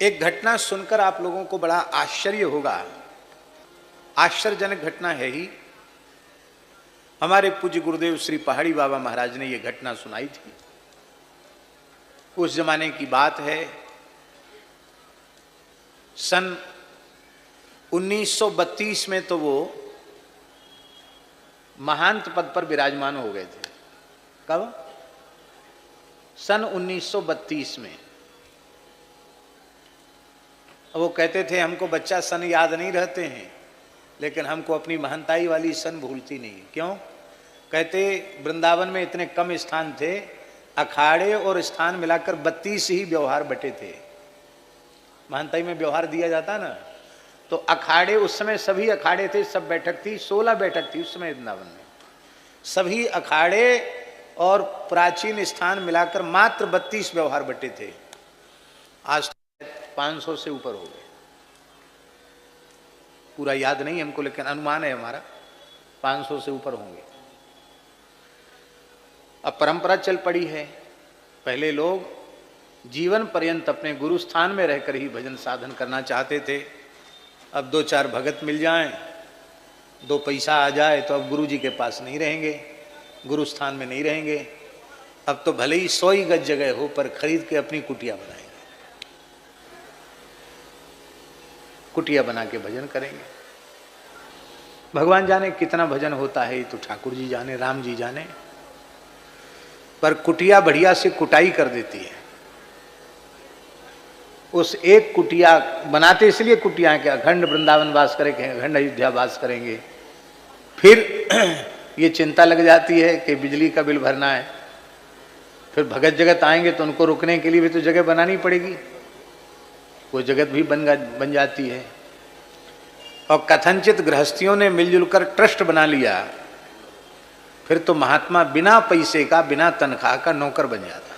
एक घटना सुनकर आप लोगों को बड़ा आश्चर्य होगा। आश्चर्यजनक घटना है ही। हमारे पूज्य गुरुदेव श्री पहाड़ी बाबा महाराज ने यह घटना सुनाई थी। उस जमाने की बात है, सन 1932 में तो वो महंत पद पर विराजमान हो गए थे। कब? सन 1932 में। वो कहते थे हमको बच्चा सन याद नहीं रहते हैं, लेकिन हमको अपनी महंताई वाली सन भूलती नहीं। क्यों? कहते वृंदावन में इतने कम स्थान थे, अखाड़े और स्थान मिलाकर 32 ही व्यवहार बटे थे। महंताई में व्यवहार दिया जाता ना, तो अखाड़े उस समय सभी अखाड़े थे, सब बैठक थी, 16 बैठक थी उस समय वृंदावन में। सभी अखाड़े और प्राचीन स्थान मिलाकर मात्र 32 व्यवहार बटे थे। आज 500 से ऊपर हो गए। पूरा याद नहीं हमको, लेकिन अनुमान है हमारा 500 से ऊपर होंगे। अब परंपरा चल पड़ी है। पहले लोग जीवन पर्यंत अपने गुरु स्थान में रहकर ही भजन साधन करना चाहते थे। अब 2-4 भगत मिल जाएं, 2 पैसा आ जाए तो अब गुरु जी के पास नहीं रहेंगे, गुरु स्थान में नहीं रहेंगे। अब तो भले ही 100 ही गज जगह हो, पर खरीद के अपनी कुटिया बनाएंगे, कुटिया बना के भजन करेंगे। भगवान जाने कितना भजन होता है, तो ठाकुर जी जाने, राम जी जाने, पर कुटिया बढ़िया से कुटाई कर देती है। उस एक कुटिया बनाते इसलिए कुटिया के अखंड वृंदावन वास करेंगे, अखंड अयोध्या वास करेंगे। फिर ये चिंता लग जाती है कि बिजली का बिल भरना है। फिर भगत जगत आएंगे तो उनको रुकने के लिए भी तो जगह बनानी पड़ेगी, वो जगत भी बन जाती है। और कथनचित गृहस्थियों ने मिलजुल कर ट्रस्ट बना लिया, फिर तो महात्मा बिना पैसे का, बिना तनख्वाह का नौकर बन जाता।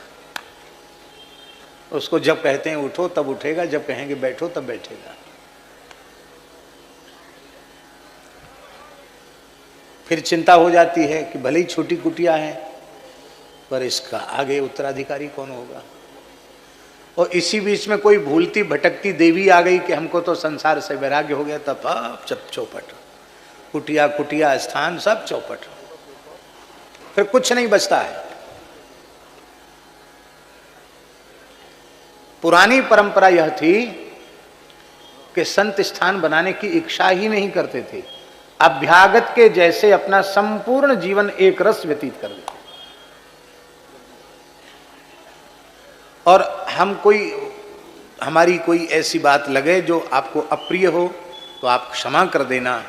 उसको जब कहते हैं उठो तब उठेगा, जब कहेंगे बैठो तब बैठेगा। फिर चिंता हो जाती है कि भले ही छोटी कुटिया है, पर इसका आगे उत्तराधिकारी कौन होगा। और इसी बीच में कोई भूलती भटकती देवी आ गई कि हमको तो संसार से वैराग्य हो गया, तब सब चौपट, कुटिया कुटिया स्थान सब चौपट, फिर कुछ नहीं बचता है। पुरानी परंपरा यह थी कि संत स्थान बनाने की इच्छा ही नहीं करते थे, अभ्यागत के जैसे अपना संपूर्ण जीवन एक रस व्यतीत कर देते। और हमारी कोई ऐसी बात लगे जो आपको अप्रिय हो तो आप क्षमा कर देना।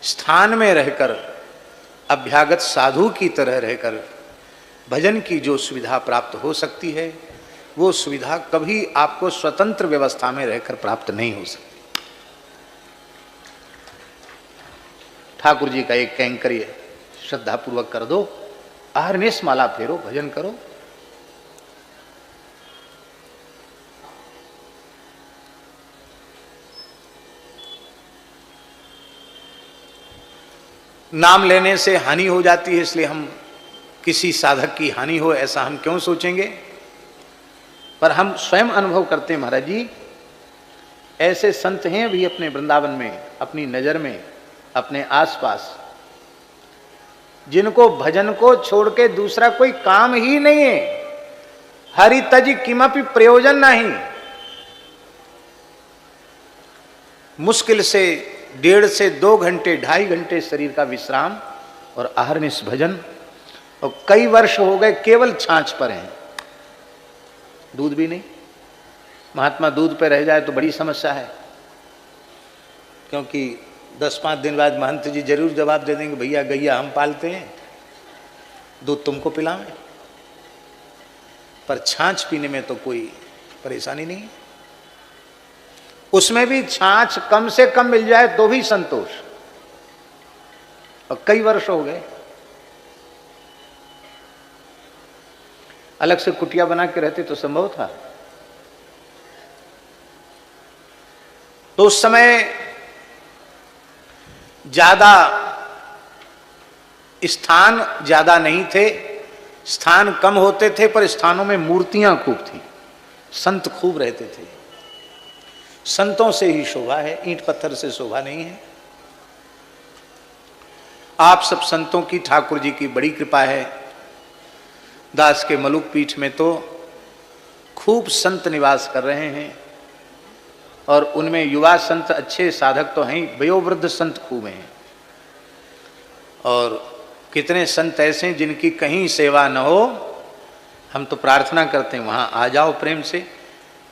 स्थान में रहकर अभ्यागत साधु की तरह रहकर भजन की जो सुविधा प्राप्त हो सकती है, वो सुविधा कभी आपको स्वतंत्र व्यवस्था में रहकर प्राप्त नहीं हो सकती। ठाकुर जी का एक कैंकर्य श्रद्धा पूर्वक कर दो, अहरनिश माला फेरो, भजन करो। नाम लेने से हानि हो जाती है, इसलिए हम किसी साधक की हानि हो ऐसा हम क्यों सोचेंगे। पर हम स्वयं अनुभव करते हैं महाराज जी, ऐसे संत हैं भी अपने वृंदावन में, अपनी नजर में, अपने आसपास, जिनको भजन को छोड़ के दूसरा कोई काम ही नहीं है। हरि तज किमपि प्रयोजन नहीं। मुश्किल से 1.5 से 2 घंटे, 2.5 घंटे शरीर का विश्राम और अहरनिश भजन। और कई वर्ष हो गए केवल छाछ पर हैं, दूध भी नहीं। महात्मा दूध पे रह जाए तो बड़ी समस्या है, क्योंकि 10-5 दिन बाद महंत जी जरूर जवाब दे देंगे, भैया गैया हम पालते हैं, दूध तुमको पिलाएं। पर छाछ पीने में तो कोई परेशानी नहीं। उसमें भी छाछ कम से कम मिल जाए तो भी संतोष। और कई वर्ष हो गए। अलग से कुटिया बना के रहते तो संभव था। तो उस समय ज्यादा स्थान ज्यादा नहीं थे, स्थान कम होते थे, पर स्थानों में मूर्तियां खूब थी। संत खूब रहते थे। संतों से ही शोभा है, ईंट पत्थर से शोभा नहीं है। आप सब संतों की ठाकुर जी की बड़ी कृपा है। दास के मलुक पीठ में तो खूब संत निवास कर रहे हैं और उनमें युवा संत अच्छे साधक तो हैं, वयोवृद्ध संत खूब हैं। और कितने संत ऐसे हैं जिनकी कहीं सेवा न हो, हम तो प्रार्थना करते हैं वहां आ जाओ प्रेम से।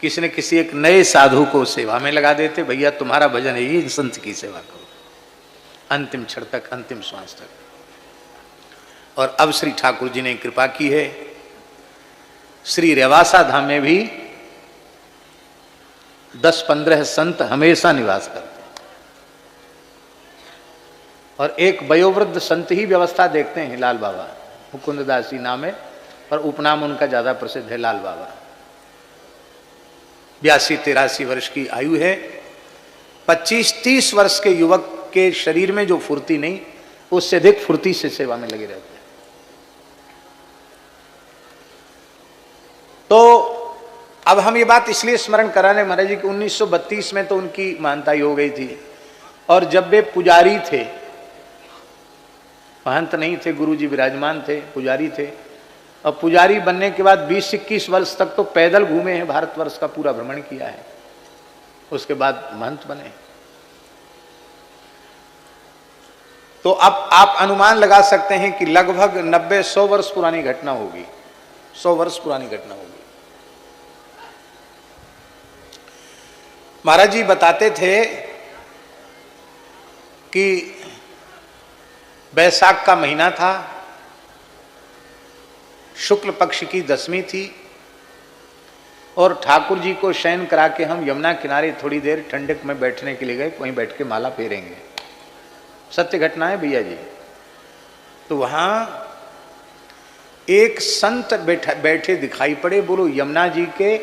किसी न किसी एक नए साधु को सेवा में लगा देते, भैया तुम्हारा भजन है, ये संत की सेवा करो अंतिम क्षण तक, अंतिम श्वास तक। और अब श्री ठाकुर जी ने कृपा की है, श्री रेवासा धाम में भी 10-15 संत हमेशा निवास करते हैं और एक वयोवृद्ध संत ही व्यवस्था देखते हैं, लाल बाबा मुकुंददासी नाम है, पर उपनाम उनका ज्यादा प्रसिद्ध है लाल बाबा। 82-83 वर्ष की आयु है। 25-30 वर्ष के युवक के शरीर में जो फुर्ती नहीं, उससे अधिक फुर्ती से सेवा में लगे रहते हैं। तो अब हम ये बात इसलिए स्मरण कराने महाराज जी कि 1932 में तो उनकी महानताई हो गई थी और जब वे पुजारी थे, महंत नहीं थे, गुरु जी विराजमान थे, पुजारी थे। और पुजारी बनने के बाद 20-21 वर्ष तक तो पैदल घूमे हैं, भारतवर्ष का पूरा भ्रमण किया है। उसके बाद महंत बने। तो अब आप अनुमान लगा सकते हैं कि लगभग 90-100 वर्ष पुरानी घटना होगी, 100 वर्ष पुरानी घटना होगी। महाराज जी बताते थे कि बैसाख का महीना था, शुक्ल पक्ष की 10वीं थी और ठाकुर जी को शयन करा के हम यमुना किनारे थोड़ी देर ठंडक में बैठने के लिए गए, वहीं बैठ के माला फेरेंगे। सत्य घटना है भैया जी। तो वहां एक संत बैठे दिखाई पड़े, बोलो यमुना जी के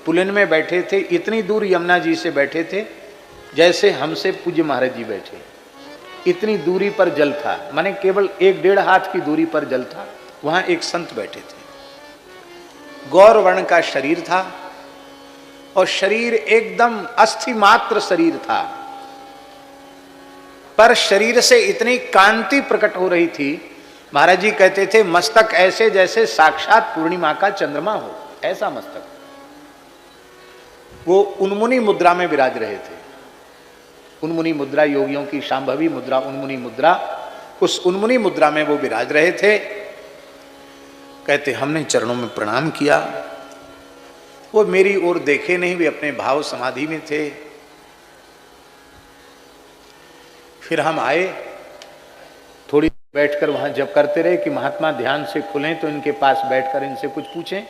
पुलिन में बैठे थे, इतनी दूर यमुना जी से बैठे थे जैसे हमसे पूज्य महाराज जी बैठे, इतनी दूरी पर जल था, माने केवल 1-1.5 हाथ की दूरी पर जल था। वहां एक संत बैठे थे, गौर वर्ण का शरीर था और शरीर एकदम अस्थि मात्र शरीर था, पर शरीर से इतनी कांति प्रकट हो रही थी, महाराज जी कहते थे मस्तक ऐसे जैसे साक्षात पूर्णिमा का चंद्रमा हो, ऐसा मस्तक। वो उन्मुनी मुद्रा में विराज रहे थे। उन्मुनी मुद्रा योगियों की शांभवी मुद्रा, उन्मुनी मुद्रा, उस उन्मुनी मुद्रा में वो विराज रहे थे। कहते हमने चरणों में प्रणाम किया, वो मेरी ओर देखे नहीं, वे अपने भाव समाधि में थे। फिर हम आए, थोड़ी बैठकर वहां जप करते रहे कि महात्मा ध्यान से खुलें तो इनके पास बैठकर इनसे कुछ पूछें।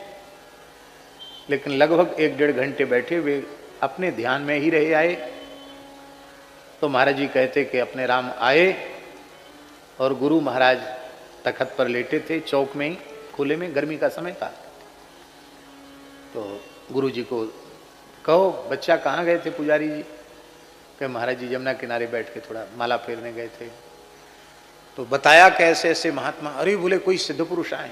लेकिन लगभग 1-1.5 घंटे बैठे, वे अपने ध्यान में ही रहे आए। तो महाराज जी कहते कि अपने राम आए और गुरु महाराज तखत पर लेटे थे, चौक में ही, खुले में, गर्मी का समय था। तो गुरु जी को कहो बच्चा कहाँ गए थे पुजारी जी? कि महाराज जी यमुना किनारे बैठ के थोड़ा माला फेरने गए थे। तो बताया कैसे ऐसे महात्मा, अरे बोले कोई सिद्ध पुरुष आए,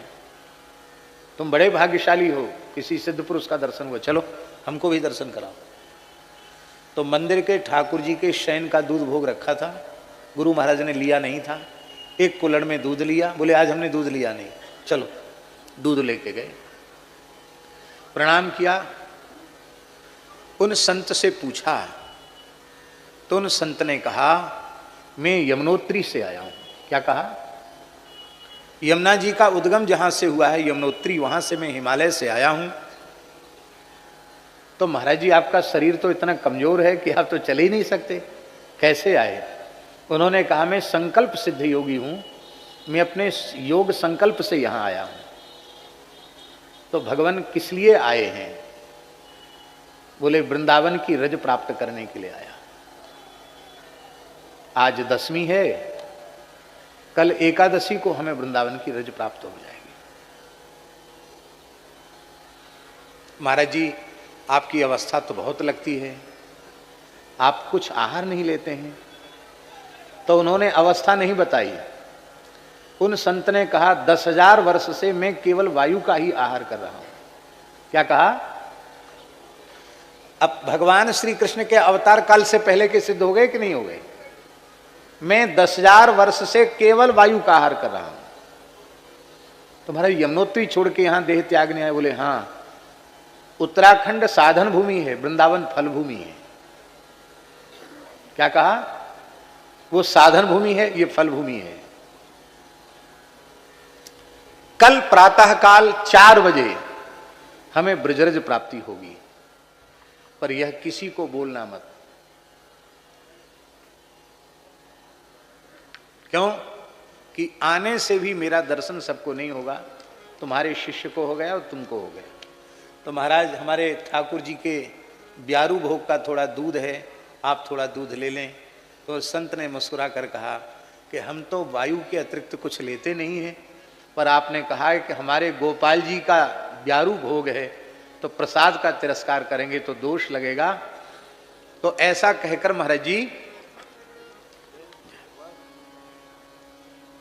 तुम बड़े भाग्यशाली हो, किसी सिद्ध पुरुष का दर्शन हुआ, चलो हमको भी दर्शन कराओ। तो मंदिर के ठाकुर जी के शयन का दूध भोग रखा था, गुरु महाराज ने लिया नहीं था। एक कुल्हड़ में दूध लिया, बोले आज हमने दूध लिया नहीं, चलो दूध लेके गए। प्रणाम किया, उन संत से पूछा तो उन संत ने कहा मैं यमुनोत्री से आया हूं। क्या कहा? यमुना जी का उद्गम जहां से हुआ है यमुनोत्री, वहां से मैं हिमालय से आया हूं। तो महाराज जी आपका शरीर तो इतना कमजोर है कि आप तो चल ही नहीं सकते, कैसे आए? उन्होंने कहा मैं संकल्प सिद्ध योगी हूं, मैं अपने योग संकल्प से यहां आया हूं। तो भगवान किस लिए आए हैं? बोले वृंदावन की रज प्राप्त करने के लिए आया। आज 10वीं है, कल एकादशी को हमें वृंदावन की रज प्राप्त हो जाएगी। महाराज जी आपकी अवस्था तो बहुत लगती है, आप कुछ आहार नहीं लेते हैं। तो उन्होंने अवस्था नहीं बताई। उन संत ने कहा 10,000 वर्ष से मैं केवल वायु का ही आहार कर रहा हूं। क्या कहा? अब भगवान श्री कृष्ण के अवतार काल से पहले के सिद्ध हो गए कि नहीं हो गए? मैं 10,000 वर्ष से केवल वायु का आहार कर रहा हूं। तुम्हारा यमुनोत्री छोड़ के यहां देह त्यागने आए? बोले हाँ, उत्तराखंड साधन भूमि है, वृंदावन फल भूमि है। क्या कहा? वो साधन भूमि है, ये फल भूमि है। कल प्रातः काल 4 बजे हमें ब्रजरज प्राप्ति होगी, पर यह किसी को बोलना मत। क्यों? कि आने से भी मेरा दर्शन सबको नहीं होगा, तुम्हारे शिष्य को हो गया और तुमको हो गया। तो महाराज, हमारे ठाकुर जी के ब्यारू भोग का थोड़ा दूध है, आप थोड़ा दूध ले लें। तो संत ने मुस्कुरा कर कहा कि हम तो वायु के अतिरिक्त कुछ लेते नहीं हैं, पर आपने कहा है कि हमारे गोपाल जी का ब्यारू भोग है, तो प्रसाद का तिरस्कार करेंगे तो दोष लगेगा। तो ऐसा कहकर महाराज जी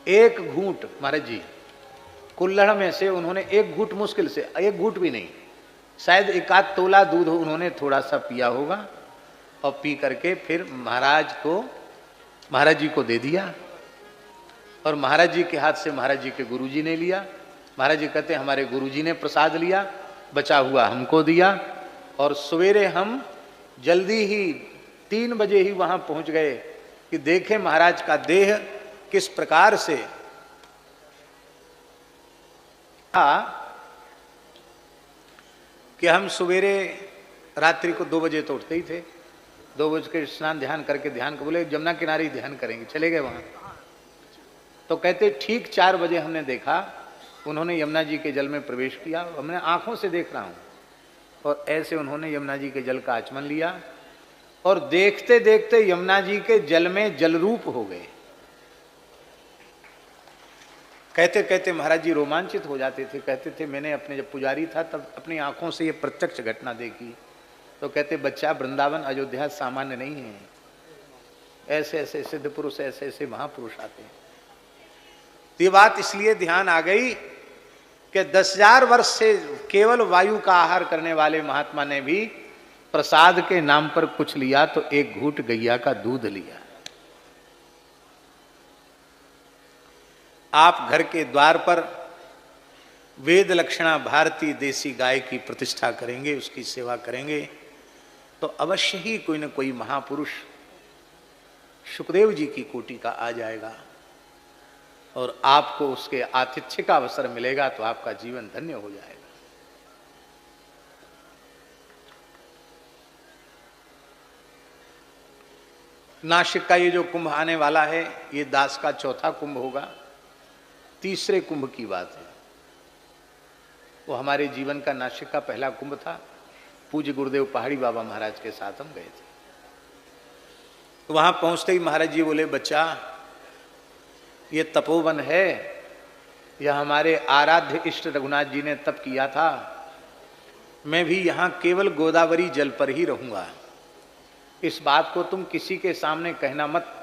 एक घूंट, महाराज जी कुल्हड़ में से उन्होंने एक घूंट, मुश्किल से एक घूंट भी नहीं, शायद 1 तोला दूध उन्होंने थोड़ा सा पिया होगा, और पी करके फिर महाराज जी को दे दिया। और महाराज जी के हाथ से महाराज जी के गुरुजी ने लिया। महाराज जी कहते हमारे गुरुजी ने प्रसाद लिया, बचा हुआ हमको दिया। और सवेरे हम जल्दी ही 3 बजे ही वहां पहुंच गए कि देखें महाराज का देह किस प्रकार से कि हम सवेरे रात्रि को 2 बजे तो उठते ही थे। 2 बजे के स्नान ध्यान करके ध्यान को बोले जमुना किनारे ध्यान करेंगे, चले गए वहां। तो कहते ठीक 4 बजे हमने देखा उन्होंने यमुना जी के जल में प्रवेश किया। हमने आंखों से देख रहा हूं, और ऐसे उन्होंने यमुना जी के जल का आचमन लिया, और देखते देखते यमुना जी के जल में जलरूप हो गए। कहते कहते महाराज जी रोमांचित हो जाते थे। कहते थे मैंने अपने जब पुजारी था तब अपनी आंखों से ये प्रत्यक्ष घटना देखी। तो कहते बच्चा, वृंदावन अयोध्या सामान्य नहीं है, ऐसे ऐसे सिद्ध पुरुष, ऐसे ऐसे महापुरुष आते हैं। ये बात इसलिए ध्यान आ गई कि 10,000 वर्ष से केवल वायु का आहार करने वाले महात्मा ने भी प्रसाद के नाम पर कुछ लिया तो एक घूंट गैया का दूध लिया। आप घर के द्वार पर वेद लक्षणा भारतीय देसी गाय की प्रतिष्ठा करेंगे, उसकी सेवा करेंगे, तो अवश्य ही कोई न कोई महापुरुष सुखदेव जी की कोटि का आ जाएगा, और आपको उसके आतिथ्य का अवसर मिलेगा तो आपका जीवन धन्य हो जाएगा। नासिक का ये जो कुंभ आने वाला है, ये दास का चौथा कुंभ होगा। तीसरे कुंभ की बात है, वो हमारे जीवन का नासिक का पहला कुंभ था। पूज्य गुरुदेव पहाड़ी बाबा महाराज के साथ हम गए थे। तो वहां पहुंचते ही महाराज जी बोले बच्चा, ये तपोवन है, यह हमारे आराध्य इष्ट रघुनाथ जी ने तप किया था। मैं भी यहाँ केवल गोदावरी जल पर ही रहूंगा, इस बात को तुम किसी के सामने कहना मत।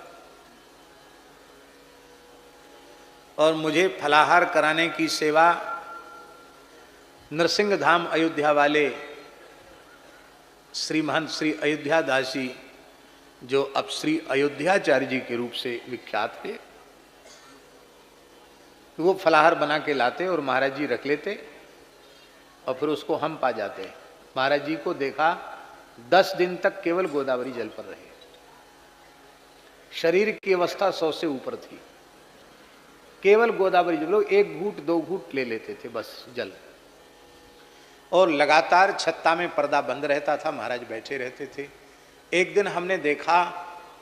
और मुझे फलाहार कराने की सेवा नरसिंह धाम अयोध्या वाले श्री महंत श्री अयोध्या दास जी, जो अब श्री अयोध्याचार्य जी के रूप से विख्यात थे, वो फलाहार बना के लाते और महाराज जी रख लेते, और फिर उसको हम पा जाते। महाराज जी को देखा 10 दिन तक केवल गोदावरी जल पर रहे। शरीर की अवस्था 100 से ऊपर थी, केवल गोदावरी जल, लोग 1 घूंट 2 घूंट ले लेते थे बस जल, और लगातार छत्ता में पर्दा बंद रहता था, महाराज बैठे रहते थे। एक दिन हमने देखा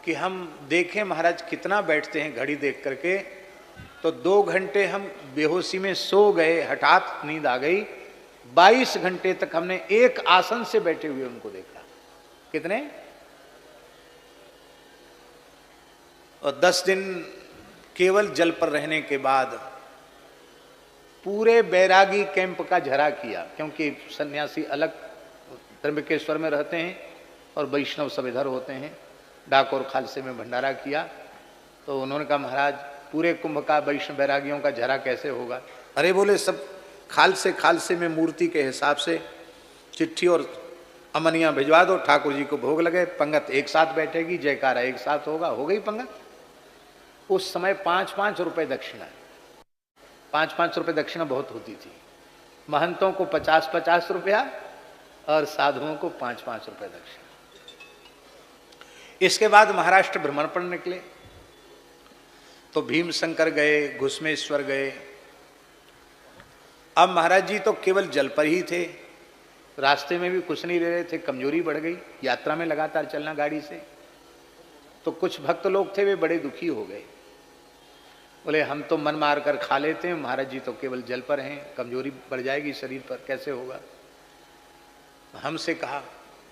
कि हम देखें महाराज कितना बैठते हैं घड़ी देख करके, तो 2 घंटे हम बेहोशी में सो गए, हठात नींद आ गई। 22 घंटे तक हमने एक आसन से बैठे हुए उनको देखा। कितने? और 10 दिन केवल जल पर रहने के बाद पूरे बैरागी कैंप का झरा किया, क्योंकि सन्यासी अलग त्र्यंबकेश्वर में रहते हैं और वैष्णव सब इधर होते हैं। डाकोर खालसे में भंडारा किया। तो उन्होंने कहा महाराज पूरे कुंभ का वैष्णव बैरागियों का झरा कैसे होगा? अरे बोले सब खालसे में मूर्ति के हिसाब से चिट्ठी और अमनिया भिजवा दो, ठाकुर जी को भोग लगे, पंगत एक साथ बैठेगी, जयकारा एक साथ होगा, हो गई पंगत। उस समय 5-5 रुपए दक्षिणा, 5-5 रुपए दक्षिणा बहुत होती थी। महंतों को 50-50 रुपया और साधुओं को 5-5 रुपए दक्षिणा। इसके बाद महाराष्ट्र भ्रमण पर निकले तो भीमशंकर गए, घुसमेश्वर गए। अब महाराज जी तो केवल जल पर ही थे, रास्ते में भी कुछ नहीं ले रहे थे, कमजोरी बढ़ गई यात्रा में लगातार चलना गाड़ी से। तो कुछ भक्त लोग थे वे बड़े दुखी हो गए, बोले हम तो मन मार कर खा लेते हैं, महाराज जी तो केवल जल पर हैं, कमजोरी बढ़ जाएगी शरीर पर, कैसे होगा। हमसे कहा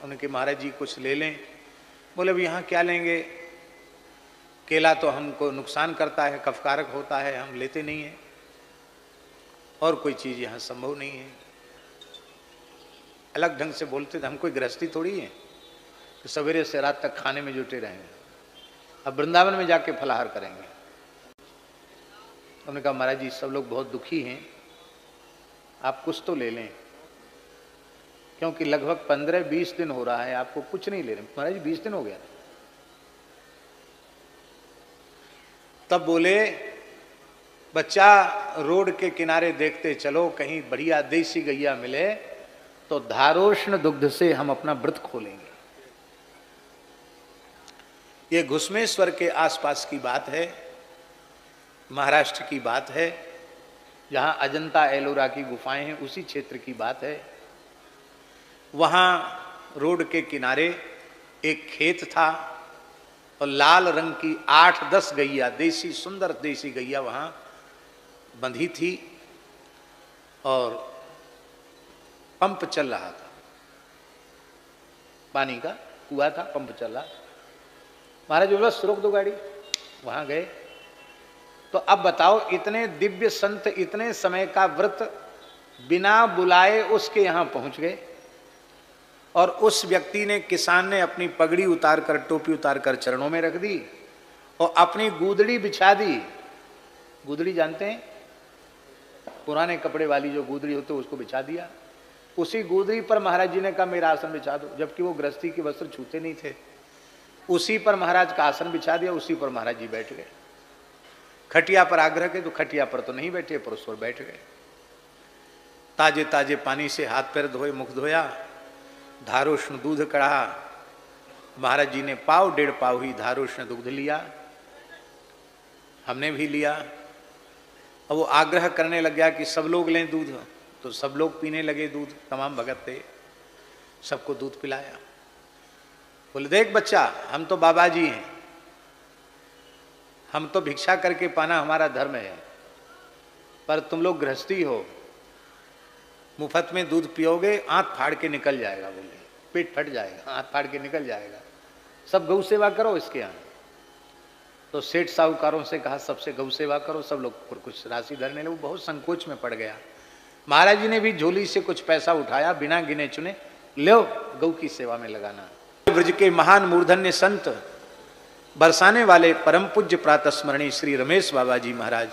उनके महाराज जी कुछ ले लें। बोले अब यहाँ क्या लेंगे, केला तो हमको नुकसान करता है, कफकारक होता है, हम लेते नहीं हैं, और कोई चीज़ यहाँ संभव नहीं है। अलग ढंग से बोलते थे, हम कोई गृहस्थी थोड़ी है कि सवेरे से रात तक खाने में जुटे रहेंगे, अब वृंदावन में जाके फलाहार करेंगे। उन्होंने कहा महाराज जी सब लोग बहुत दुखी हैं, आप कुछ तो ले लें, क्योंकि लगभग 15-20 दिन हो रहा है आपको कुछ नहीं ले रहे। महाराज जी 20 दिन हो गया। तब बोले बच्चा रोड के किनारे देखते चलो, कहीं बढ़िया देसी गैया मिले तो धारोष्ण दुग्ध से हम अपना व्रत खोलेंगे। ये घुसमेश्वर के आसपास की बात है, महाराष्ट्र की बात है, जहां अजंता एलोरा की गुफाएं हैं, उसी क्षेत्र की बात है। वहां रोड के किनारे एक खेत था और लाल रंग की 8-10 गैया, देसी सुंदर देसी गैया वहां बंधी थी और पंप चल रहा था, पानी का कुआं था, पंप चल रहा। महाराज बोला रोक दो गाड़ी। वहां गए तो अब बताओ, इतने दिव्य संत इतने समय का व्रत बिना बुलाए उसके यहां पहुंच गए, और उस व्यक्ति ने, किसान ने अपनी पगड़ी उतार कर, टोपी उतार कर चरणों में रख दी और अपनी गूदड़ी बिछा दी। गूदड़ी जानते हैं, पुराने कपड़े वाली जो गूदड़ी होती है उसको बिछा दिया। उसी गूदड़ी पर महाराज जी ने कहा मेरा आसन बिछा दो, जबकि वो गृहस्थी के वस्त्र छूते नहीं थे। उसी पर महाराज का आसन बिछा दिया, उसी पर महाराज जी बैठ गए। खटिया पर आग्रह के तो खटिया पर तो नहीं बैठे, पर उस पर बैठ गए। ताजे ताजे पानी से हाथ पैर धोए, मुख धोया, धारोष्ण दूध कढ़ा। महाराज जी ने 1.5 पाव ही धारोष्ण दूध लिया, हमने भी लिया। अब वो आग्रह करने लग गया कि सब लोग लें दूध, तो सब लोग पीने लगे दूध, तमाम भगत थे, सबको दूध पिलाया। बोले देख बच्चा, हम तो बाबा जी हैं, हम तो भिक्षा करके पाना हमारा धर्म है, पर तुम लोग गृहस्थी हो, मुफ्त में दूध पियोगे आंत फाड़ के निकल जाएगा, बोले पेट फट जाएगा, आंत फाड़ के निकल जाएगा, सब गौ सेवा करो इसके यहाँ। तो सेठ साहूकारों से कहा सबसे गौ सेवा करो, सब लोग कुछ राशि धरने लगे। बहुत संकोच में पड़ गया। महाराज जी ने भी झोली से कुछ पैसा उठाया, बिना गिने चुने, लो गौ की सेवा में लगाना। ब्रज के महान मूर्धन्य संत, बरसाने वाले परम पूज्य प्रातः स्मरणीय श्री रमेश बाबा जी महाराज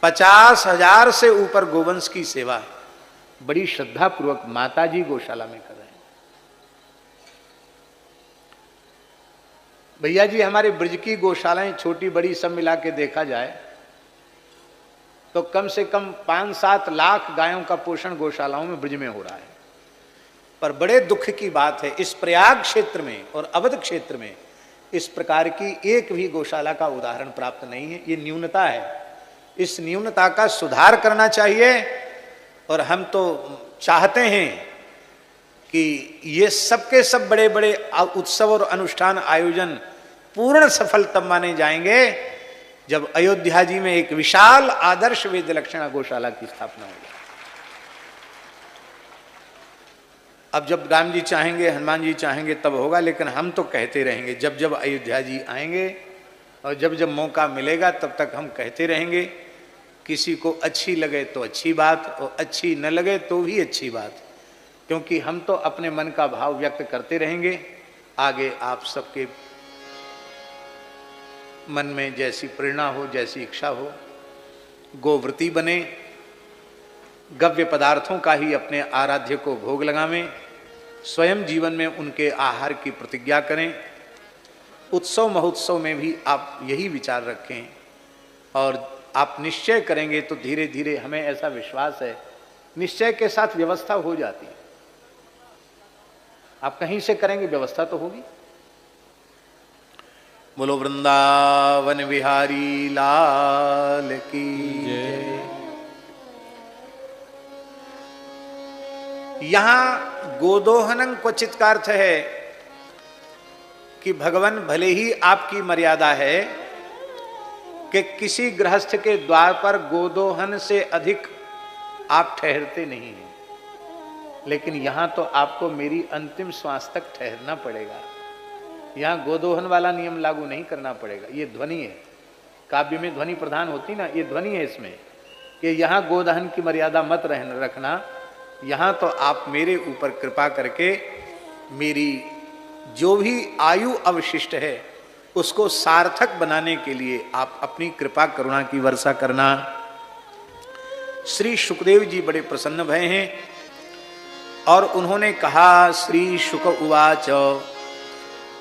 50,000 से ऊपर गोवंश की सेवा बड़ी श्रद्धा पूर्वक माताजी गौशाला में कर रहे हैं। भैया जी हमारे ब्रज की गौशालाएं छोटी बड़ी सब मिला के देखा जाए तो कम से कम 5-7 लाख गायों का पोषण गौशालाओं में ब्रज में हो रहा है। पर बड़े दुख की बात है, इस प्रयाग क्षेत्र में और अवध क्षेत्र में इस प्रकार की एक भी गौशाला का उदाहरण प्राप्त नहीं है। ये न्यूनता है, इस न्यूनता का सुधार करना चाहिए। और हम तो चाहते हैं कि ये सबके सब बड़े बड़े उत्सव और अनुष्ठान आयोजन पूर्ण सफल तब माने जाएंगे जब अयोध्या जी में एक विशाल आदर्श वेद लक्षणा गौशाला की स्थापना होगी। अब जब राम जी चाहेंगे, हनुमान जी चाहेंगे तब होगा, लेकिन हम तो कहते रहेंगे जब जब अयोध्या जी आएंगे और जब जब मौका मिलेगा तब तक हम कहते रहेंगे। किसी को अच्छी लगे तो अच्छी बात, और अच्छी न लगे तो भी अच्छी बात, क्योंकि हम तो अपने मन का भाव व्यक्त करते रहेंगे। आगे आप सबके मन में जैसी प्रेरणा हो, जैसी इच्छा हो, गोव्रती बने, गव्य पदार्थों का ही अपने आराध्य को भोग लगावें, स्वयं जीवन में उनके आहार की प्रतिज्ञा करें। उत्सव महोत्सव में भी आप यही विचार रखें और आप निश्चय करेंगे तो धीरे धीरे, हमें ऐसा विश्वास है, निश्चय के साथ व्यवस्था हो जाती है। आप कहीं से करेंगे व्यवस्था तो होगी। बोलो वृंदावन बिहारी लाल की जय। यहां गोदोहनं क्वचित का अर्थ है कि भगवान भले ही आपकी मर्यादा है कि किसी गृहस्थ के द्वार पर गोदोहन से अधिक आप ठहरते नहीं हैं, लेकिन यहां तो आपको मेरी अंतिम श्वास तक ठहरना पड़ेगा। यहां गोदोहन वाला नियम लागू नहीं करना पड़ेगा। ये ध्वनि है, काव्य में ध्वनि प्रधान होती ना, ये ध्वनि है इसमें कि यहां गोदहन की मर्यादा मत रखना। यहां तो आप मेरे ऊपर कृपा करके मेरी जो भी आयु अवशिष्ट है उसको सार्थक बनाने के लिए आप अपनी कृपा करुणा की वर्षा करना। श्री शुकदेव जी बड़े प्रसन्न भय हैं और उन्होंने कहा, श्री शुक उवाच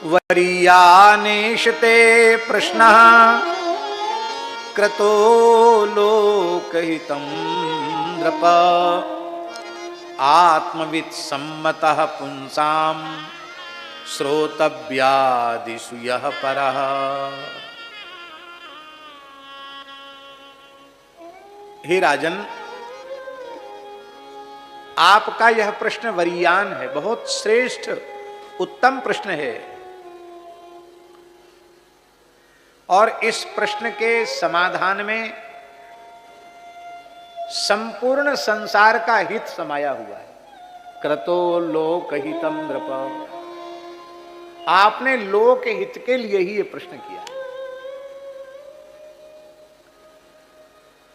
वरीयानेशते प्रश्नः क्रतो लोकहितं नृप आत्मवित् सम्मतः पुंसाम श्रोतव्यादिषु यः परः। हे राजन, आपका यह प्रश्न वरीयान है, बहुत श्रेष्ठ उत्तम प्रश्न है और इस प्रश्न के समाधान में संपूर्ण संसार का हित समाया हुआ है। क्रतो लोकहितम नृप, आपने लोक हित के लिए ही यह प्रश्न किया।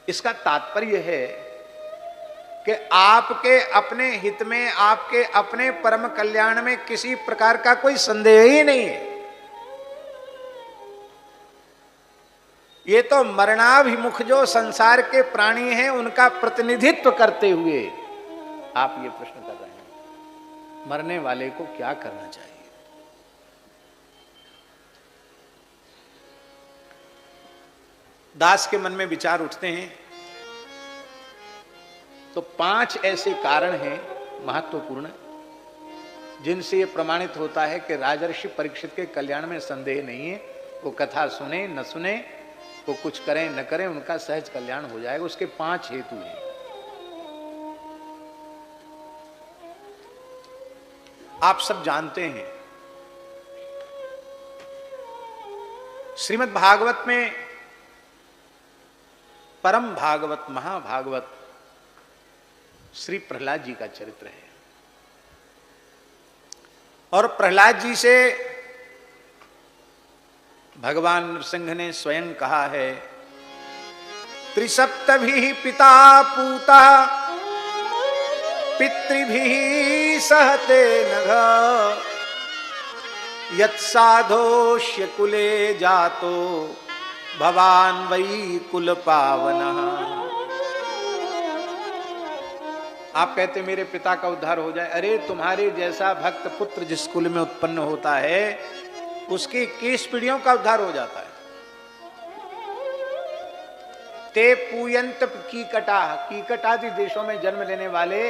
इसका तात्पर्य है कि आपके अपने हित में, आपके अपने परम कल्याण में किसी प्रकार का कोई संदेह ही नहीं है। ये तो मरणाभिमुख जो संसार के प्राणी हैं उनका प्रतिनिधित्व करते हुए आप ये प्रश्न कर रहे हैं, मरने वाले को क्या करना चाहिए। दास के मन में विचार उठते हैं तो 5 ऐसे कारण हैं महत्वपूर्ण जिनसे यह प्रमाणित होता है कि राजर्षि परीक्षित के कल्याण में संदेह नहीं है। वो कथा सुने न सुने, वो कुछ करें न करें, उनका सहज कल्याण हो जाएगा। उसके 5 हेतु हैं। आप सब जानते हैं श्रीमद् भागवत में परम भागवत महाभागवत श्री प्रहलाद जी का चरित्र है और प्रहलाद जी से भगवान नृसिंह ने स्वयं कहा है, त्रिसप्तभिः पिता पूता पितृभिः सहते नघ यत्साधोष्य कुले जातो भवान वै कुल पावनः। आप कहते मेरे पिता का उद्धार हो जाए। अरे तुम्हारे जैसा भक्त पुत्र जिस कुल में उत्पन्न होता है उसकी 21 पीढ़ियों का उद्धार हो जाता है। ते पूयंत कीकट आदि देशों में जन्म लेने वाले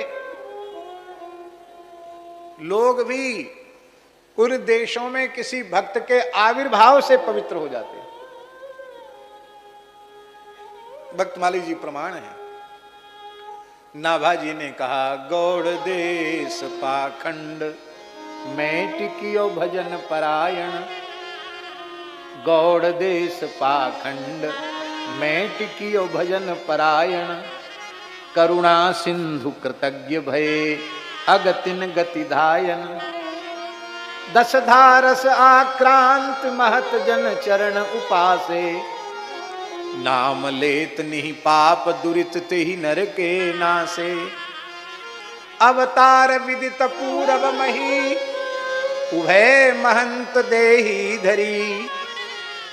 लोग भी उन देशों में किसी भक्त के आविर्भाव से पवित्र हो जाते हैं। भक्तमाली जी प्रमाण है। नाभाजी ने कहा, गौड़ देश पाखंड मैं टिकियो भजन परायण, गौड़ देश पाखंड मैं टिकियो भजन परायण, करुणा सिंधु कृतज्ञ भये अगतिन गति धायन, दस धारस आक्रांत महत जन चरण उपासे, नाम लेत निहि पाप दुरित तेहि नर के नासे, अवतार विदित पूरब मही उभय महंत देही धरी,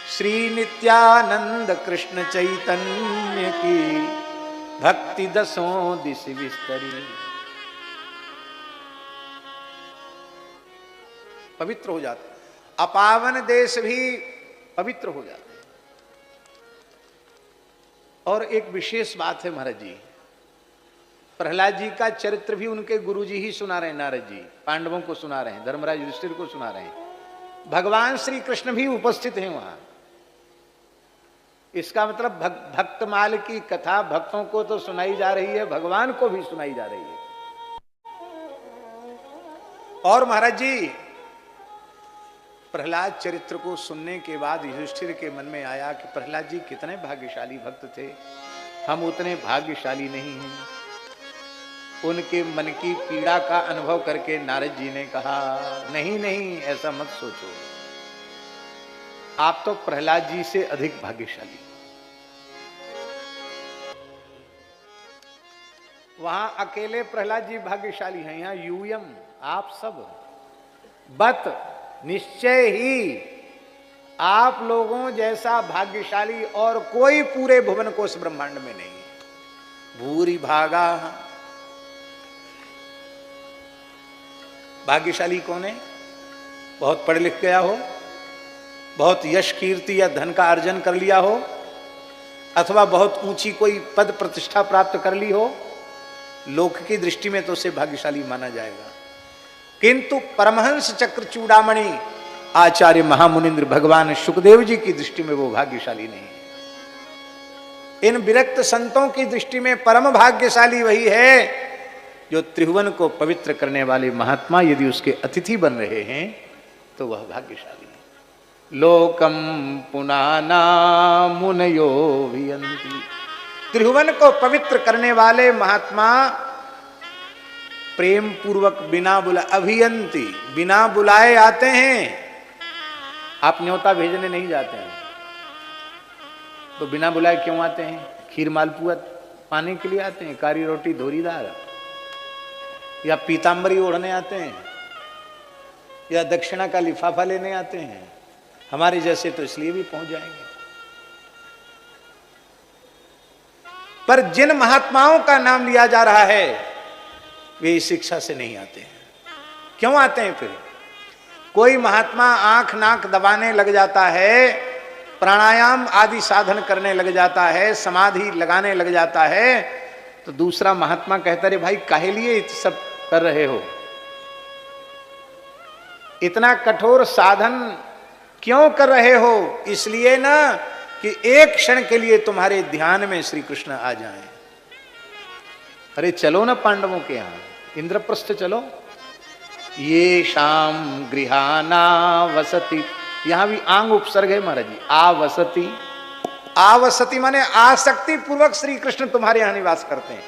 श्री नित्यानंद कृष्ण चैतन्य की भक्ति दसों दिश विस्तरी। पवित्र हो जाते, अपावन देश भी पवित्र हो जाते। और एक विशेष बात है महाराज जी, प्रहलाद जी का चरित्र भी उनके गुरुजी ही सुना रहे हैं, नारद जी पांडवों को सुना रहे हैं, धर्मराज युधिष्ठिर को सुना रहे हैं, भगवान श्री कृष्ण भी उपस्थित हैं वहां। इसका मतलब भक्तमाल की कथा भक्तों को तो सुनाई जा रही है, भगवान को भी सुनाई जा रही है। और महाराज जी प्रहलाद चरित्र को सुनने के बाद युधिष्ठिर के मन में आया कि प्रहलाद जी कितने भाग्यशाली भक्त थे, हम उतने भाग्यशाली नहीं हैं। उनके मन की पीड़ा का अनुभव करके नारद जी ने कहा, नहीं नहीं ऐसा मत सोचो, आप तो प्रहलाद जी से अधिक भाग्यशाली। वहां अकेले प्रहलाद जी भाग्यशाली हैं, यहां यूयम आप सब बत निश्चय ही आप लोगों जैसा भाग्यशाली और कोई पूरे भुवन कोश ब्रह्मांड में नहीं। भूरि भागा, भाग्यशाली कौन है? बहुत पढ़ लिख गया हो, बहुत यश कीर्ति या धन का अर्जन कर लिया हो, अथवा बहुत ऊंची कोई पद प्रतिष्ठा प्राप्त कर ली हो, लोक की दृष्टि में तो उसे भाग्यशाली माना जाएगा। किंतु परमहंस चक्र चूड़ामणि आचार्य महामुनिंद्र भगवान शुकदेव जी की दृष्टि में वो भाग्यशाली नहीं है। इन विरक्त संतों की दृष्टि में परम भाग्यशाली वही है जो त्रिभुवन को पवित्र करने वाले महात्मा यदि उसके अतिथि बन रहे हैं तो वह भाग्यशाली है। लोकम पुनाना मुनयो भियन्ति, त्रिभुवन को पवित्र करने वाले महात्मा प्रेम पूर्वक बिना बुलाए, अभियंती बिना बुलाए आते हैं। आप न्योता भेजने नहीं जाते हैं तो बिना बुलाए क्यों आते हैं? खीर मालपुआ पाने के लिए आते हैं, कारी रोटी धोरीदार, या पीतांबरी ओढ़ने आते हैं, या दक्षिणा का लिफाफा लेने आते हैं। हमारे जैसे तो इसलिए भी पहुंच जाएंगे। पर जिन महात्माओं का नाम लिया जा रहा है वे इस शिक्षा से नहीं आते हैं। क्यों आते हैं फिर? कोई महात्मा आंख नाक दबाने लग जाता है, प्राणायाम आदि साधन करने लग जाता है, समाधि लगाने लग जाता है, तो दूसरा महात्मा कहता रे भाई काहे लिए सब कर रहे हो, इतना कठोर साधन क्यों कर रहे हो? इसलिए ना कि एक क्षण के लिए तुम्हारे ध्यान में श्री कृष्ण आ जाएं। अरे चलो ना पांडवों के यहां इंद्रप्रस्थ चलो। ये शाम गृहाना वसती, यहां भी आंग उपसर्ग है महाराज जी। आवसती, आवसती माने आसक्ति पूर्वक श्री कृष्ण तुम्हारे यहां निवास करते हैं।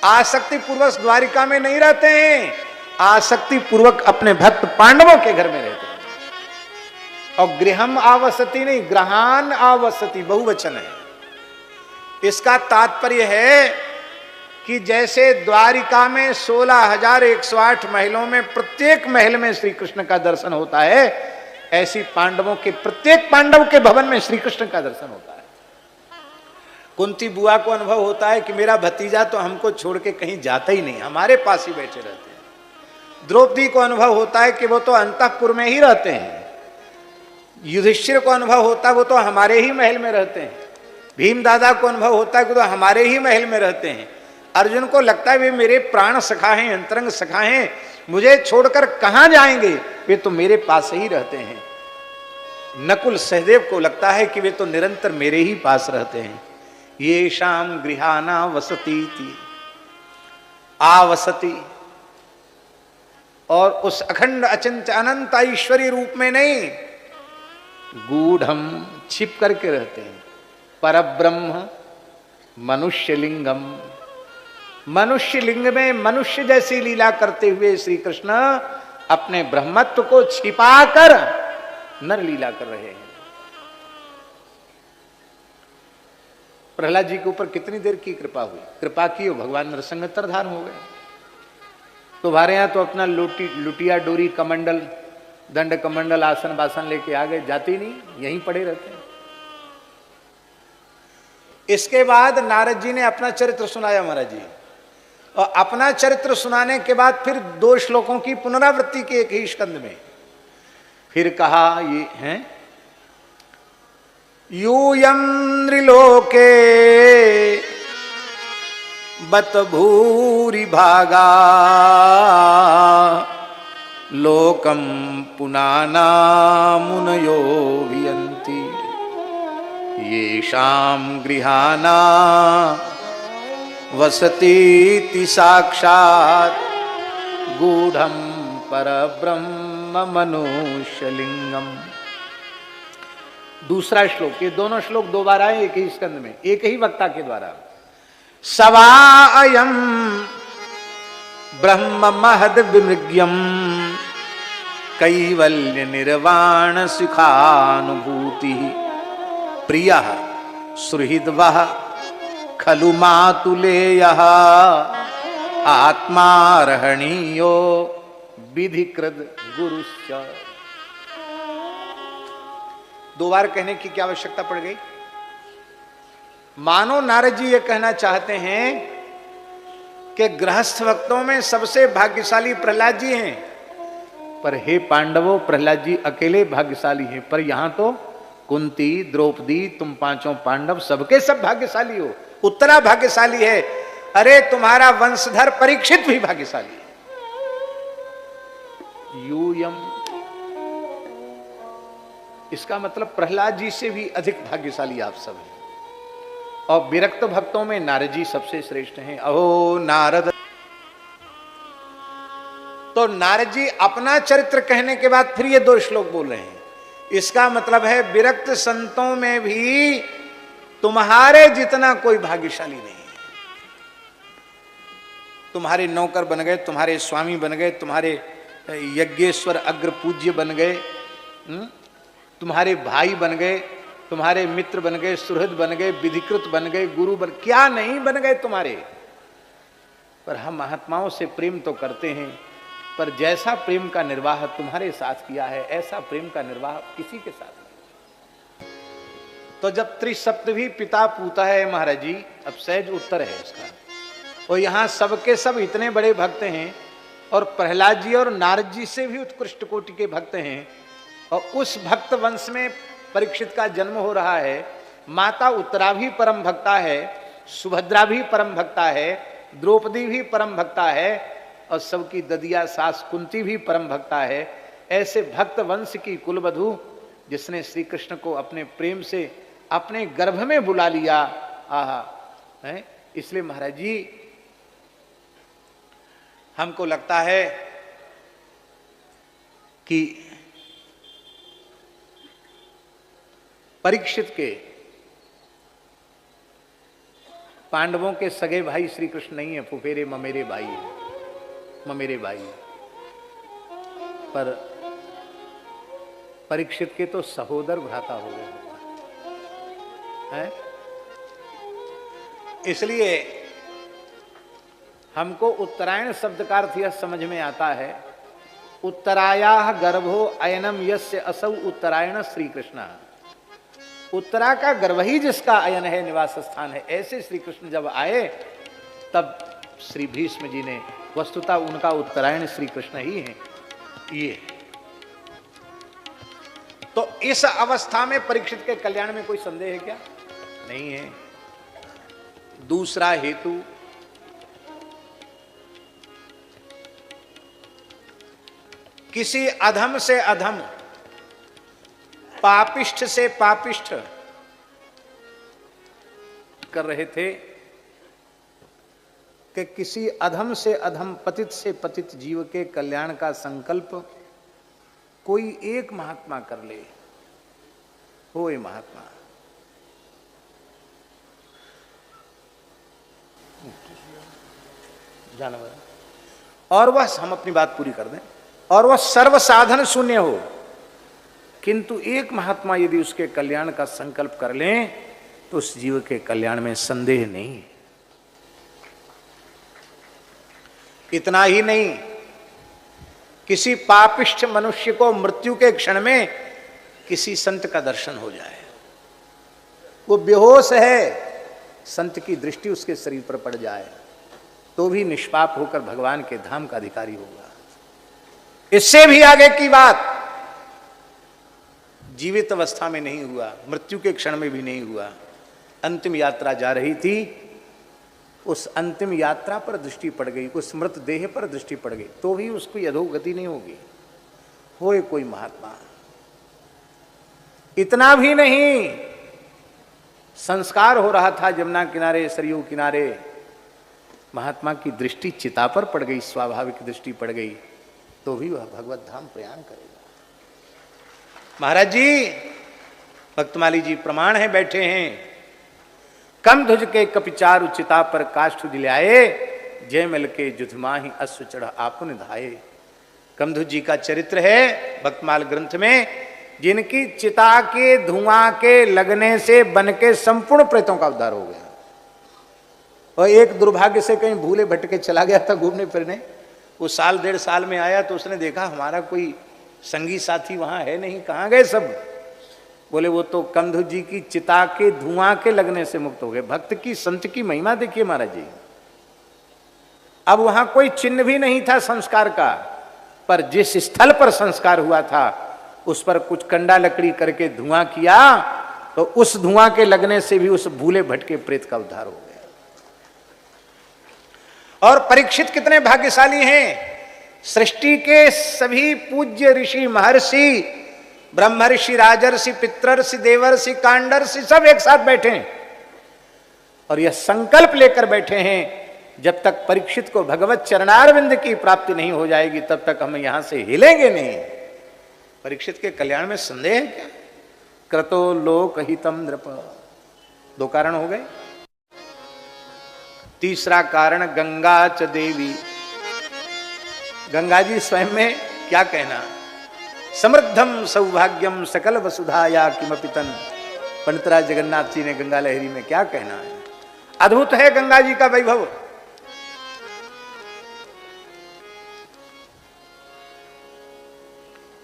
आसक्ति पूर्वक द्वारिका में नहीं रहते हैं, आसक्ति पूर्वक अपने भक्त पांडवों के घर में रहते हैं। और गृहम आवसती नहीं, ग्रहान आवसती बहुवचन है। इसका तात्पर्य है कि जैसे द्वारिका में 16,108 महलों में प्रत्येक महल में श्री कृष्ण का दर्शन होता है, ऐसी पांडवों के प्रत्येक पांडव के भवन में श्री कृष्ण का दर्शन होता है। कुंती बुआ को अनुभव होता है कि मेरा भतीजा तो हमको छोड़ के कहीं जाता ही नहीं, हमारे पास ही बैठे रहते हैं। द्रौपदी को अनुभव होता है कि वो तो अंतःपुर में ही रहते हैं। युधिष्ठिर को अनुभव होता है वो तो हमारे ही महल में रहते हैं। भीम दादा को अनुभव होता है कि तो हमारे ही महल में रहते हैं। अर्जुन को लगता है वे मेरे प्राण सखा हैं, अंतरंग सखा हैं, मुझे छोड़कर कहां जाएंगे, वे तो मेरे पास ही रहते हैं। नकुल सहदेव को लगता है कि वे तो निरंतर मेरे ही पास रहते हैं। ये शाम गृहाना वसती थी, आवसती, और उस अखंड अचिंत्य अनंत ऐश्वर्य रूप में नहीं, गूढ़म छिप करके रहते हैं। परब्रह्म मनुष्य लिंगम, मनुष्य लिंग में मनुष्य जैसी लीला करते हुए श्री कृष्ण अपने ब्रह्मत्व को छिपाकर नर लीला कर रहे हैं। प्रहलाद जी के ऊपर कितनी देर की कृपा हुई, कृपा की भगवान नरसिंह अंतर्धान हो गए। तुम्हारे यहां तो अपना लुटिया डोरी कमंडल दंड कमंडल आसन बासन लेके आ गए, जाते ही नहीं, यहीं पड़े रहते हैं। इसके बाद नारद जी ने अपना चरित्र सुनाया महाराज जी, और अपना चरित्र सुनाने के बाद फिर 2 श्लोकों की पुनरावृत्ति की एक ही स्कंद में। फिर कहा ये है, यूयं त्रिलोके बत भूरि भागा लोकम पुनाना मुनयो वियन्ति येषां गृहाना वसतीति साक्षात् गूढ़ं परब्रह्म मनुष्यलिंगम। दूसरा श्लोक, ये दोनों श्लोक दो बार आए एक ही स्कंद में, एक ही वक्ता के द्वारा। सवायम ब्रह्म महद विमृग्यम कैवल्य निर्वाण सुखानुभूति प्रियः सुहृद्वः खलु मातुलेयः आत्मारहणीयो विधिकृत गुरुश्च। दो बार कहने की क्या आवश्यकता पड़ गई? मानो नारद जी ये कहना चाहते हैं कि गृहस्थ भक्तों में सबसे भाग्यशाली प्रहलाद जी हैं, पर हे पांडवों प्रहलाद जी अकेले भाग्यशाली हैं, पर यहां तो कुंती द्रौपदी तुम पांचों पांडव सबके सब भाग्यशाली हो। उत्तरा भाग्यशाली है, अरे तुम्हारा वंशधर परीक्षित भी भाग्यशाली है। यूयम, इसका मतलब प्रहलाद जी से भी अधिक भाग्यशाली आप सब हैं। और विरक्त भक्तों में नारद जी सबसे श्रेष्ठ हैं। अहो नारद, तो नारद जी अपना चरित्र कहने के बाद फिर ये दो श्लोक बोल रहे हैं। इसका मतलब है विरक्त संतों में भी तुम्हारे जितना कोई भाग्यशाली नहीं है। तुम्हारे नौकर बन गए, तुम्हारे स्वामी बन गए, तुम्हारे यज्ञेश्वर अग्र पूज्य बन गए, तुम्हारे भाई बन गए, तुम्हारे मित्र बन गए, सुहृद बन गए, विधिकृत बन गए, गुरु बन, क्या नहीं बन गए तुम्हारे। पर हम महात्माओं से प्रेम तो करते हैं, पर जैसा प्रेम का निर्वाह तुम्हारे साथ किया है ऐसा प्रेम का निर्वाह किसी के साथ नहीं। तो जब त्रिसप्तभी पिता पूता है महाराज जी, अब सहज उत्तर है उसका। और यहां सबके सब इतने बड़े भक्त हैं, और प्रहलाद जी और नारद जी से भी उत्कृष्ट कोटि के भक्त हैं, और उस भक्त वंश में परीक्षित का जन्म हो रहा है। माता उत्तरा भी परम भक्ता है, सुभद्रा भी परम भक्ता है, द्रौपदी भी परम भक्ता है, और सबकी ददिया सास कुंती भी परम भक्ता है। ऐसे भक्त वंश की कुलवधु जिसने श्री कृष्ण को अपने प्रेम से अपने गर्भ में बुला लिया, आहा है। इसलिए महाराज जी हमको लगता है कि परीक्षित के पांडवों के सगे भाई श्री कृष्ण नहीं है, फुफेरे ममेरे भाई है, ममेरे भाई। पर परीक्षित के तो सहोदर भ्राता हो गए हैं। इसलिए हमको उत्तरायण शब्द का अर्थ यह समझ में आता है, उत्तरायाः गर्भो अयनम यस्य असौ उत्तरायण श्री कृष्ण। उत्तरा का गर्भ ही जिसका अयन है, निवास स्थान है, ऐसे श्री कृष्ण जब आए तब श्री भीष्म जी ने, वस्तुतः उनका उत्तरायण श्री कृष्ण ही है ये। तो इस अवस्था में परीक्षित के कल्याण में कोई संदेह है क्या? नहीं है। दूसरा हेतु, किसी अधम से अधम, पापिष्ठ से पापिष्ठ कर रहे थे कि किसी अधम से अधम, पतित से पतित जीव के कल्याण का संकल्प कोई एक महात्मा कर ले। होए महात्मा, जानवर, और वह, हम अपनी बात पूरी कर दें, और वह सर्व साधन शून्य हो, किंतु एक महात्मा यदि उसके कल्याण का संकल्प कर लें तो उस जीव के कल्याण में संदेह नहीं है। इतना ही नहीं, किसी पापिष्ठ मनुष्य को मृत्यु के क्षण में किसी संत का दर्शन हो जाए, वो बेहोश है, संत की दृष्टि उसके शरीर पर पड़ जाए, तो भी निष्पाप होकर भगवान के धाम का अधिकारी होगा। इससे भी आगे की बात, जीवित अवस्था में नहीं हुआ, मृत्यु के क्षण में भी नहीं हुआ। अंतिम यात्रा जा रही थी, उस अंतिम यात्रा पर दृष्टि पड़ गई, उस मृत देह पर दृष्टि पड़ गई, तो भी उसको अधोगति नहीं होगी। होए कोई महात्मा। इतना भी नहीं, संस्कार हो रहा था जमुना किनारे, सरयू किनारे, महात्मा की दृष्टि चिता पर पड़ गई, स्वाभाविक दृष्टि पड़ गई, तो भी वह भगवत धाम प्रयाण करेगा। महाराज जी, भक्तमाली जी प्रमाण है, बैठे हैं। कम ध्वज के कपिचारु चिता पर काष्ठ दिलाए, जय मिल के जुधमाही अश्व चढ़ आपन धाये। कमध्वज जी का चरित्र है भक्तमाल ग्रंथ में, जिनकी चिता के धुआं के लगने से बन के संपूर्ण प्रेतों का उद्धार हो गया। और एक दुर्भाग्य से कहीं भूले भटके चला गया था घूमने फिरने, वो साल 1.5 साल में आया तो उसने देखा हमारा कोई संगी साथी वहां है नहीं, कहाँ गए सब? बोले वो तो कमध्वज जी की चिता के धुआं के लगने से मुक्त हो गए। भक्त की, संत की महिमा देखिए महाराज जी। अब वहां कोई चिन्ह भी नहीं था संस्कार का, पर जिस स्थल पर संस्कार हुआ था उस पर कुछ कंडा लकड़ी करके धुआं किया, तो उस धुआं के लगने से भी उस भूले भटके प्रेत का उद्धार हो गया। और परीक्षित कितने भाग्यशाली हैं। सृष्टि के सभी पूज्य ऋषि, महर्षि, ब्रह्मर्षि, राजर्षि, पितृर्षि, देवर्षि, कांडर्षि सब एक साथ बैठे हैं और यह संकल्प लेकर बैठे हैं, जब तक परीक्षित को भगवत चरणारविंद की प्राप्ति नहीं हो जाएगी तब तक हम यहां से हिलेंगे नहीं। परीक्षित के कल्याण में संदेह है क्या? क्रतो लोकहितम नृप। 2 कारण हो गए। तीसरा कारण गंगा च देवी। गंगा जी स्वयं में क्या कहना, समृद्धम सौभाग्यम सकल वसुधाया किमपि तन। पंडितराज जगन्नाथ जी ने गंगा लहरी में क्या कहना है, अद्भुत है गंगा जी का वैभव।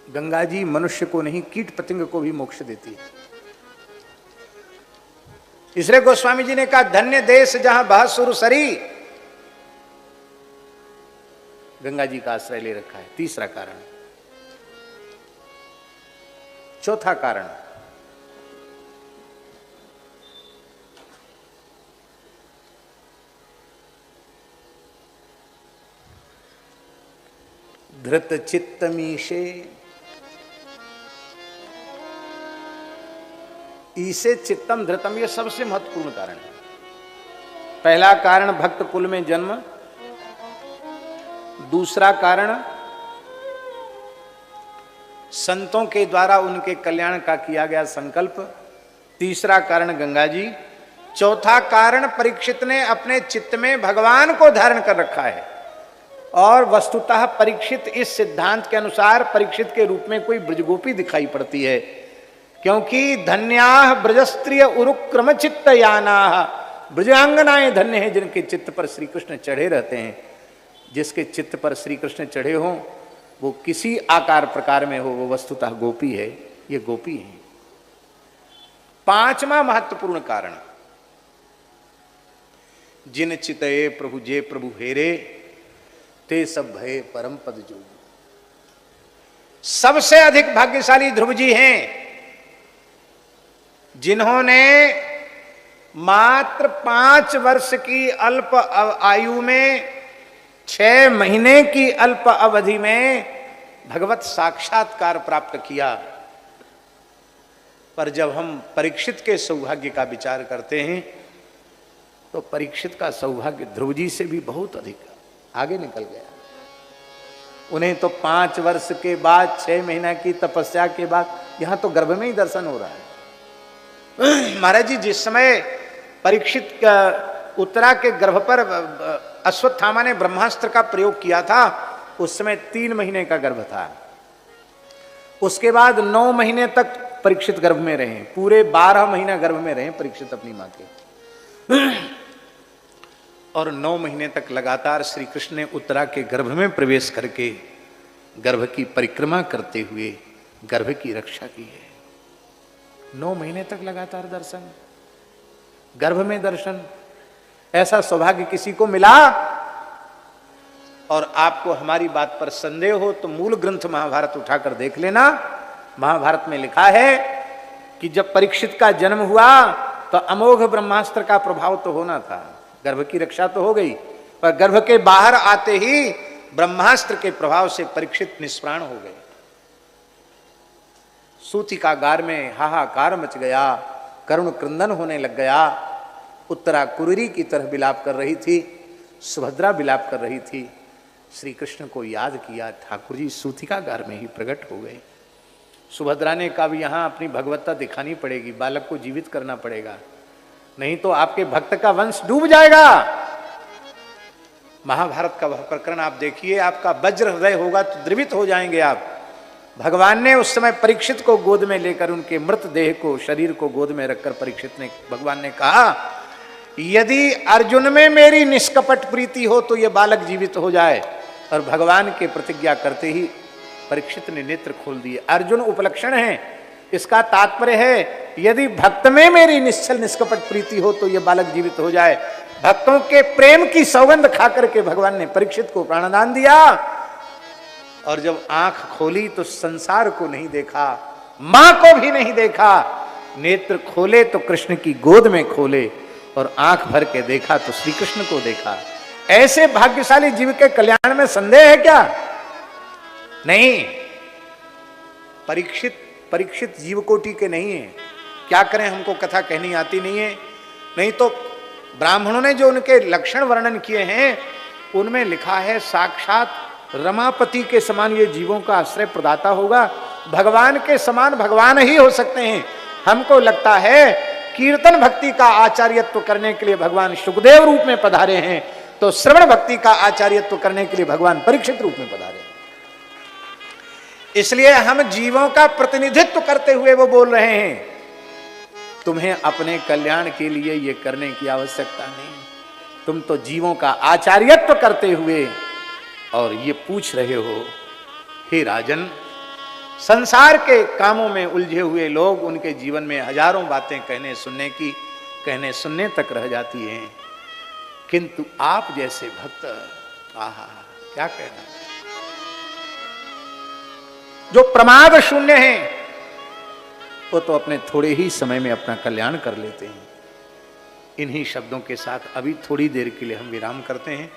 गंगा जी मनुष्य को नहीं, कीट पतंग को भी मोक्ष देती है। इसलिए गोस्वामी जी ने कहा, धन्य देश जहां बह सुरसरी। गंगा जी का आश्रय ले रखा है। तीसरा कारण। चौथा कारण, धृत चित्तमीशे। ईसे चित्तम धृतम, यह सबसे महत्वपूर्ण कारण है। पहला कारण भक्त कुल में जन्म, दूसरा कारण संतों के द्वारा उनके कल्याण का किया गया संकल्प, तीसरा कारण गंगा जी, चौथा कारण परीक्षित ने अपने चित्त में भगवान को धारण कर रखा है। और वस्तुतः परीक्षित, इस सिद्धांत के अनुसार परीक्षित के रूप में कोई ब्रजगोपी दिखाई पड़ती है, क्योंकि धन्याः ब्रजस्त्रिय उरुक्रम चित्तयानाः। ब्रजांगनाएं धन्य हैं जिनके चित्त पर श्री कृष्ण चढ़े रहते हैं। जिसके चित्त पर श्री कृष्ण चढ़े हों, वो किसी आकार प्रकार में हो, वो वस्तुतः गोपी है। ये गोपी है। पांचवा महत्वपूर्ण कारण, जिन चितये प्रभु जे प्रभु हेरे, ते सब भय परम पद जो। सबसे अधिक भाग्यशाली ध्रुव जी हैं, जिन्होंने मात्र 5 वर्ष की अल्प आयु में, 6 महीने की अल्प अवधि में भगवत साक्षात्कार प्राप्त किया। पर जब हम परीक्षित के सौभाग्य का विचार करते हैं तो परीक्षित का सौभाग्य ध्रुव जी से भी बहुत अधिक आगे निकल गया। उन्हें तो 5 वर्ष के बाद, 6 महीना की तपस्या के बाद यहां तो गर्भ में ही दर्शन हो रहा है। महाराज जी, जिस समय परीक्षित का उत्तरा के गर्भ पर अश्वत्थामा ने ब्रह्मास्त्र का प्रयोग किया था, उस समय 3 महीने का गर्भ था। उसके बाद 9 महीने तक परीक्षित गर्भ में रहे, पूरे 12 महीना गर्भ में रहे परीक्षित अपनी मां के। और 9 महीने तक लगातार श्री कृष्ण ने उत्तरा के गर्भ में प्रवेश करके गर्भ की परिक्रमा करते हुए गर्भ की रक्षा की है। 9 महीने तक लगातार दर्शन, गर्भ में दर्शन, ऐसा सौभाग्य किसी को मिला? और आपको हमारी बात पर संदेह हो तो मूल ग्रंथ महाभारत उठाकर देख लेना। महाभारत में लिखा है कि जब परीक्षित का जन्म हुआ तो अमोघ ब्रह्मास्त्र का प्रभाव तो होना था, गर्भ की रक्षा तो हो गई, पर गर्भ के बाहर आते ही ब्रह्मास्त्र के प्रभाव से परीक्षित निष्प्राण हो गए। सूतिकागार में हाहाकार मच गया, करुण क्रंदन होने लग गया। उत्तरा कुररी की तरह विलाप कर रही थी, सुभद्रा विलाप कर रही थी। श्री कृष्ण को याद किया, ठाकुर जी सूतिकागार में ही प्रकट हो गए। सुभद्रा ने कहा यहाँ अपनी भगवत्ता दिखानी पड़ेगी, बालक को जीवित करना पड़ेगा, नहीं तो आपके भक्त का वंश डूब जाएगा। महाभारत का वह प्रकरण आप देखिए, आपका वज्र हृदय होगा तो द्रवित हो जाएंगे आप। भगवान ने उस समय परीक्षित को गोद में लेकर, उनके मृत देह को, शरीर को गोद में रखकर परीक्षित ने, भगवान ने कहा यदि अर्जुन में मेरी निष्कपट प्रीति हो तो यह बालक जीवित हो जाए। और भगवान के प्रतिज्ञा करते ही परीक्षित ने नेत्र खोल दिए। अर्जुन उपलक्षण है, इसका तात्पर्य है यदि भक्त में मेरी निश्चल निष्कपट प्रीति हो तो यह बालक जीवित हो जाए। भक्तों के प्रेम की सौगंध खाकर के भगवान ने परीक्षित को प्राणदान दिया। और जब आंख खोली तो संसार को नहीं देखा, मां को भी नहीं देखा। नेत्र खोले तो कृष्ण की गोद में खोले, और आंख भर के देखा तो श्री कृष्ण को देखा। ऐसे भाग्यशाली जीव के कल्याण में संदेह है क्या? नहीं। परीक्षित जीव कोटि के नहीं है। क्या करें, हमको कथा कहनी आती नहीं है। नहीं तो ब्राह्मणों ने जो उनके लक्षण वर्णन किए हैं उनमें लिखा है साक्षात रमापति के समान ये जीवों का आश्रय प्रदाता होगा। भगवान के समान भगवान ही हो सकते हैं। हमको लगता है कीर्तन भक्ति का आचार्यत्व करने के लिए भगवान सुखदेव रूप में पधारे हैं, तो श्रवण भक्ति का आचार्यत्व करने के लिए भगवान परीक्षित रूप में पधारे हैं। इसलिए हम जीवों का प्रतिनिधित्व करते हुए वो बोल रहे हैं तुम्हें अपने कल्याण के लिए ये करने की आवश्यकता नहीं। तुम तो जीवों का आचार्यत्व करते हुए और ये पूछ रहे हो, हे राजन, संसार के कामों में उलझे हुए लोग, उनके जीवन में हजारों बातें कहने सुनने तक रह जाती हैं, किंतु आप जैसे भक्त, आहा क्या कहना, जो प्रमाद शून्य हैं, वो तो अपने थोड़े ही समय में अपना कल्याण कर लेते हैं। इन्हीं शब्दों के साथ अभी थोड़ी देर के लिए हम विराम करते हैं।